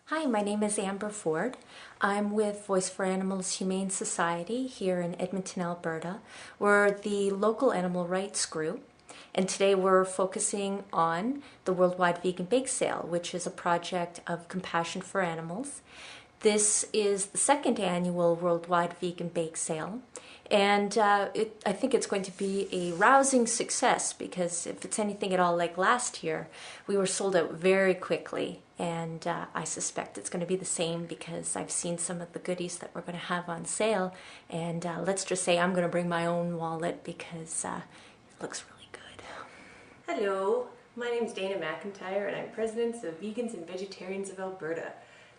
Hi, my name is Amber Ford. I'm with Voice for Animals Humane Society here in Edmonton, Alberta. We're the local animal rights group, and today we're focusing on the Worldwide Vegan Bake Sale, which is a project of Compassion for Animals. This is the second annual Worldwide Vegan Bake Sale, and I think it's going to be a rousing success because if it's anything at all like last year, we were sold out very quickly, and I suspect it's going to be the same because I've seen some of the goodies that we're going to have on sale, and let's just say I'm going to bring my own wallet because it looks really good. Hello, my name is Dayna McIntyre and I'm President of Vegans and Vegetarians of Alberta.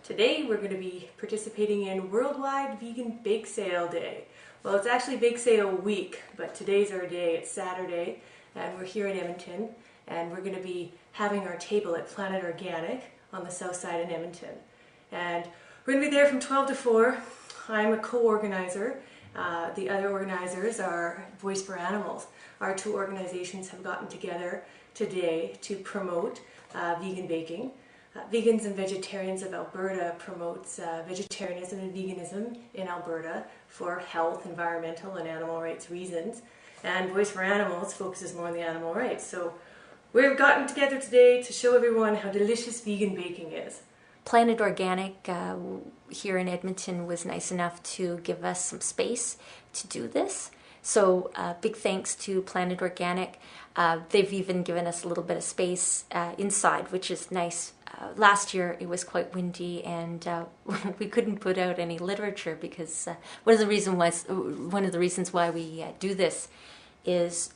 Today we're going to be participating in Worldwide Vegan Bake Sale Day. Well, it's actually Bake Sale Week, but today's our day. It's Saturday and we're here in Edmonton and we're going to be having our table at Planet Organic on the south side in Edmonton. And we're going to be there from 12 to 4. I'm a co-organizer. The other organizers are Voice for Animals. Our two organizations have gotten together today to promote vegan baking. Vegans and Vegetarians of Alberta promotes vegetarianism and veganism in Alberta for health, environmental, and animal rights reasons. And Voice for Animals focuses more on the animal rights. So we've gotten together today to show everyone how delicious vegan baking is. Planet Organic here in Edmonton was nice enough to give us some space to do this. So big thanks to Planet Organic. They've even given us a little bit of space inside, which is nice. Last year it was quite windy and we couldn't put out any literature because one of the reasons why we do this is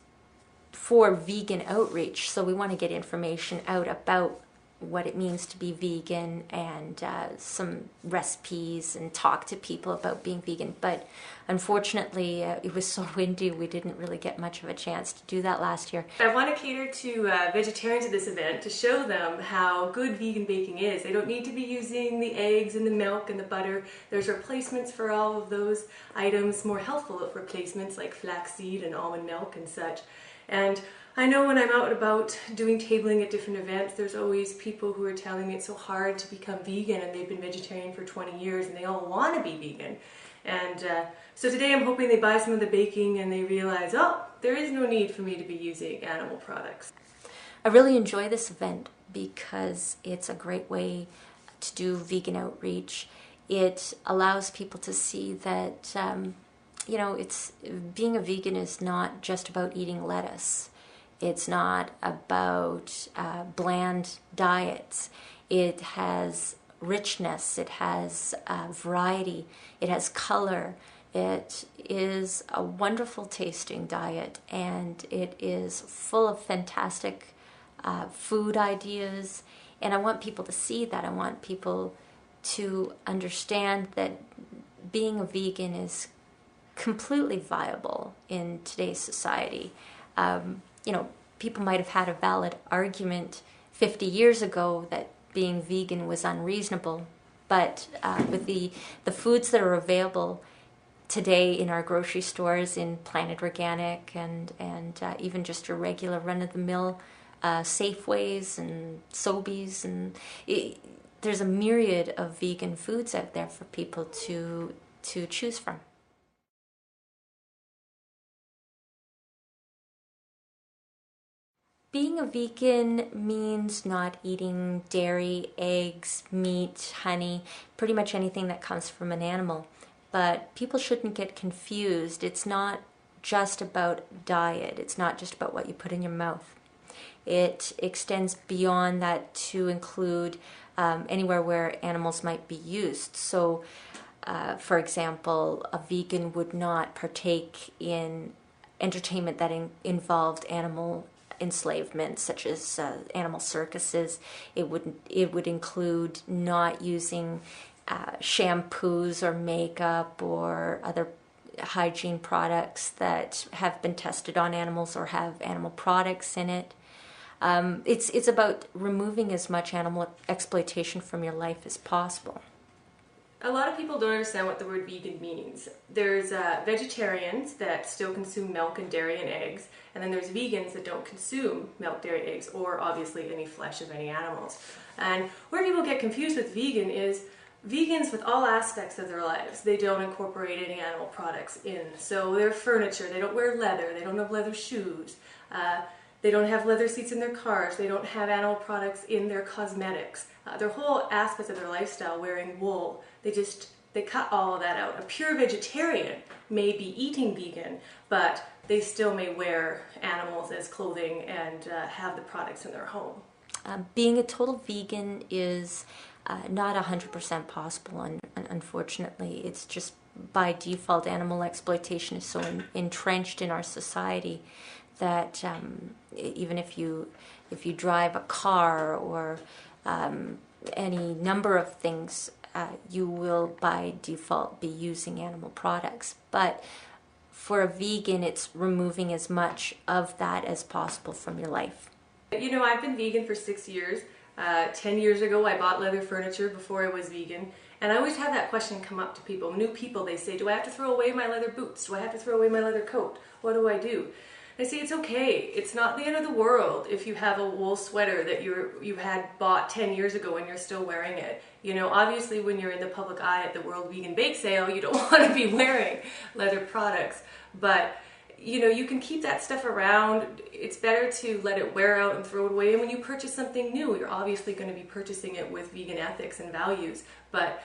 for vegan outreach. So we want to get information out about what it means to be vegan and some recipes and talk to people about being vegan. But unfortunately, it was so windy we didn't really get much of a chance to do that last year. I want to cater to vegetarians at this event to show them how good vegan baking is. They don't need to be using the eggs and the milk and the butter. There's replacements for all of those items, more healthful replacements like flaxseed and almond milk and such. And I know when I'm out and about doing tabling at different events, there's always people who are telling me it's so hard to become vegan and they've been vegetarian for 20 years and they all want to be vegan. And so today I'm hoping they buy some of the baking and they realize, oh, there is no need for me to be using animal products. I really enjoy this event because it's a great way to do vegan outreach. It allows people to see that, being a vegan is not just about eating lettuce. It's not about bland diets. It has richness, it has variety, it has color. It is a wonderful tasting diet and it is full of fantastic food ideas. And I want people to see that. I want people to understand that being a vegan is completely viable in today's society. People might have had a valid argument 50 years ago that being vegan was unreasonable, but with the foods that are available today in our grocery stores, in Planet Organic, and even just your regular run-of-the-mill Safeways and Sobeys, and there's a myriad of vegan foods out there for people to choose from. Being a vegan means not eating dairy, eggs, meat, honey, pretty much anything that comes from an animal. But people shouldn't get confused. It's not just about diet. It's not just about what you put in your mouth. It extends beyond that to include anywhere where animals might be used. So, for example, a vegan would not partake in entertainment that involved animal enslavement, such as animal circuses. It would include not using shampoos or makeup or other hygiene products that have been tested on animals or have animal products in it. It's about removing as much animal exploitation from your life as possible. A lot of people don't understand what the word vegan means. There's vegetarians that still consume milk and dairy and eggs, and then there's vegans that don't consume milk, dairy, eggs, or obviously any flesh of any animals. And where people get confused with vegan is vegans with all aspects of their lives. They don't incorporate any animal products in. So their furniture, they don't wear leather, they don't have leather shoes, they don't have leather seats in their cars, they don't have animal products in their cosmetics. Their whole aspect of their lifestyle, wearing wool, they cut all of that out. A pure vegetarian may be eating vegan, but they still may wear animals as clothing and have the products in their home. Being a total vegan is not 100% possible, and unfortunately it's just by default. Animal exploitation is so entrenched in our society that even if you drive a car or any number of things, you will by default be using animal products. But for a vegan, it's removing as much of that as possible from your life. You know, I've been vegan for 6 years. 10 years ago I bought leather furniture before I was vegan, and I always have that question come up to people, new people. They say, do I have to throw away my leather boots? Do I have to throw away my leather coat? What do I do? I say it's okay. It's not the end of the world if you have a wool sweater that you had bought 10 years ago and you're still wearing it. You know, obviously when you're in the public eye at the World Vegan Bake Sale, you don't want to be wearing leather products. But, you know, you can keep that stuff around. It's better to let it wear out and throw it away. And when you purchase something new, you're obviously going to be purchasing it with vegan ethics and values. But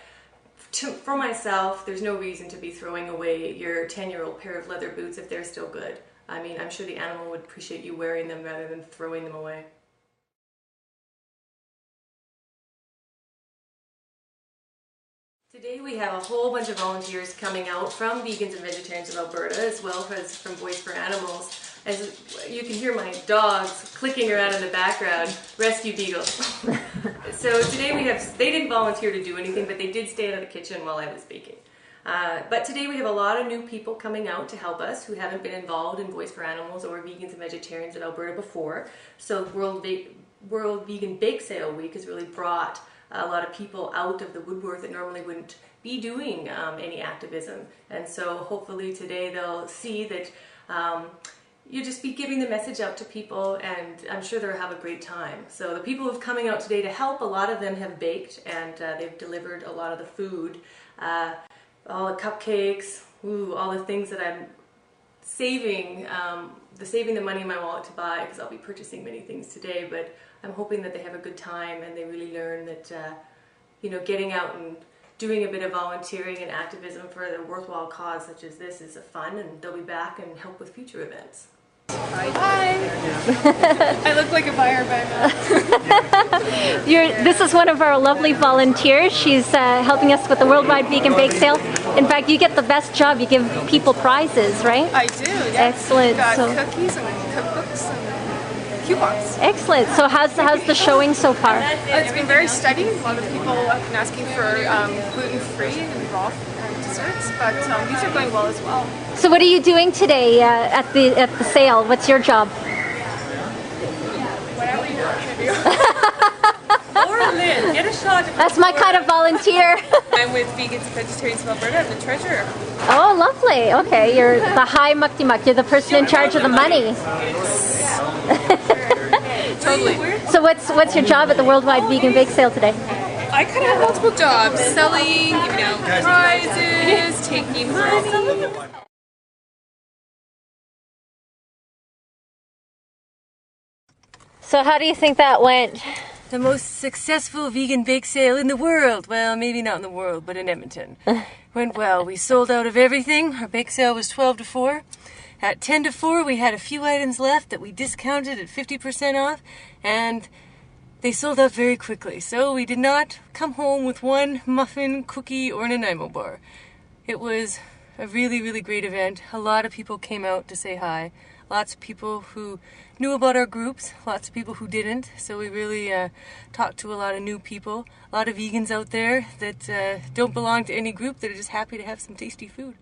for myself, there's no reason to be throwing away your 10-year-old pair of leather boots if they're still good. I mean, I'm sure the animal would appreciate you wearing them rather than throwing them away. Today we have a whole bunch of volunteers coming out from Vegans and Vegetarians of Alberta, as well as from Voice for Animals. As you can hear my dogs clicking around in the background, rescue beagles. So today they didn't volunteer to do anything, but they did stay out of the kitchen while I was baking. But today we have a lot of new people coming out to help us who haven't been involved in Voice for Animals or Vegans and Vegetarians of Alberta before. So World Vegan Bake Sale Week has really brought a lot of people out of the woodwork that normally wouldn't be doing any activism. And so hopefully today they'll see that you just be giving the message out to people, and I'm sure they'll have a great time. So the people who've coming out today to help, a lot of them have baked, and they've delivered a lot of the food. All the cupcakes, all the things that I'm saving the money in my wallet to buy, because I'll be purchasing many things today. But I'm hoping that they have a good time and they really learn that you know, getting out and doing a bit of volunteering and activism for a worthwhile cause such as this is fun, and they'll be back and help with future events. Hi! I look like a buyer bag. This is one of our lovely volunteers. She's helping us with the Worldwide Vegan Bake Sale. In fact, you get the best job. You give people prizes, right? I do, yeah. Excellent. We've got cookies and cookbooks and coupons. Excellent. So how's the showing so far? It's been very steady. A lot of people have been asking for gluten-free and raw desserts, but these are going well as well. So what are you doing today at the sale? What's your job? Whatever you want me to do. Laura Lynn, get a shot. That's my kind of volunteer. I'm with Vegans and Vegetarians of Alberta. I'm the treasurer. Oh, lovely. Okay, you're the high muckty muck. You're the person in charge of the money. Totally. So what's your job at the Worldwide Vegan Bake Sale today? I kind of have multiple jobs: selling, giving out prizes, taking money. So how do you think that went? The most successful vegan bake sale in the world. Well, maybe not in the world, but in Edmonton. Went well. We sold out of everything. Our bake sale was 12 to 4. At 10 to 4, we had a few items left that we discounted at 50% off, and they sold out very quickly. So we did not come home with one muffin, cookie, or an Nanaimo bar. It was a really, really great event. A lot of people came out to say hi. Lots of people who knew about our groups, lots of people who didn't. So we really talked to a lot of new people, a lot of vegans out there that don't belong to any group that are just happy to have some tasty food.